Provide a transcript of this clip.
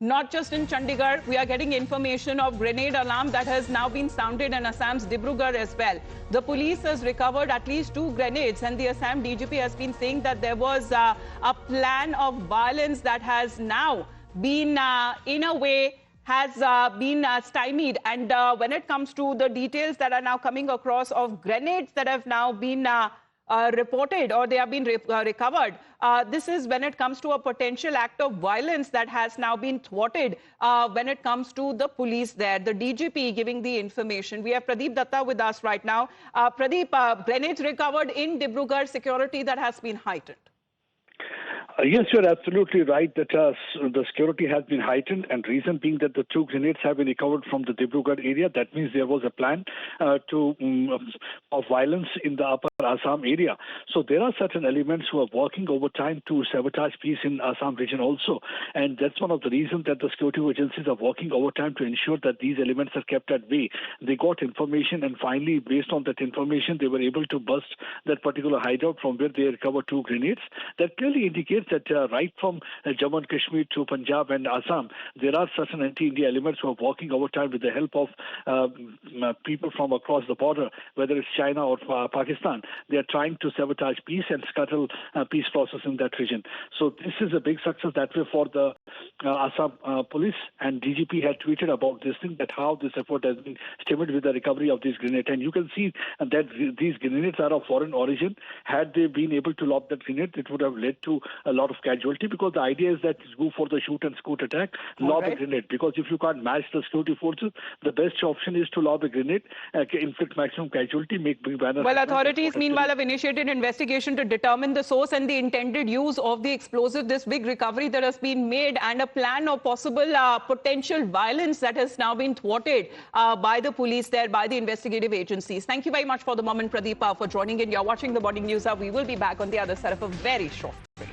Not just in Chandigarh, we are getting information of grenade alarm that has now been sounded in Assam's Dibrugarh as well. The police has recovered at least 2 grenades, and the Assam DGP has been saying that there was a plan of violence that has now been, in a way, has been stymied. And when it comes to the details that are now coming across of grenades that have now been reported or they have been recovered. This is when it comes to a potential act of violence that has now been thwarted when it comes to the police there. The DGP giving the information. We have Pradeep Datta with us right now. Pradeep, grenades recovered in Dibrugarh, security that has been heightened. Yes, you're absolutely right that the security has been heightened, and reason being that the 2 grenades have been recovered from the Dibrugarh area. That means there was a plan of violence in the upper Assam area. So there are certain elements who are working overtime to sabotage peace in Assam region also, and that's one of the reasons that the security agencies are working overtime to ensure that these elements are kept at bay. They got information, and finally, based on that information, they were able to bust that particular hideout from where they recovered 2 grenades. That clearly indicates that right from Jammu and Kashmir to Punjab and Assam, there are certain anti-India elements who are working overtime with the help of people from across the border, whether it's China or Pakistan. They are trying to sabotage peace and scuttle peace process in that region. So this is a big success that way for the Assam police, and DGP had tweeted about this thing, that how this effort has been stemmed with the recovery of these grenades. And you can see that these grenades are of foreign origin. Had they been able to lob that grenade, it would have led to a lot of casualty, because the idea is that you go for the shoot and scoot attack, lob a grenade, because if you can't match the security forces, the best option is to lob a grenade, inflict maximum casualty, make big banners. Well, authorities meanwhile have initiated investigation to determine the source and the intended use of the explosive. This big recovery that has been made, and a plan of possible potential violence that has now been thwarted by the police there, by the investigative agencies. Thank you very much for the moment, Pradeep, for joining in. You're watching the Morning News Hub. We will be back on the other side of a very short break.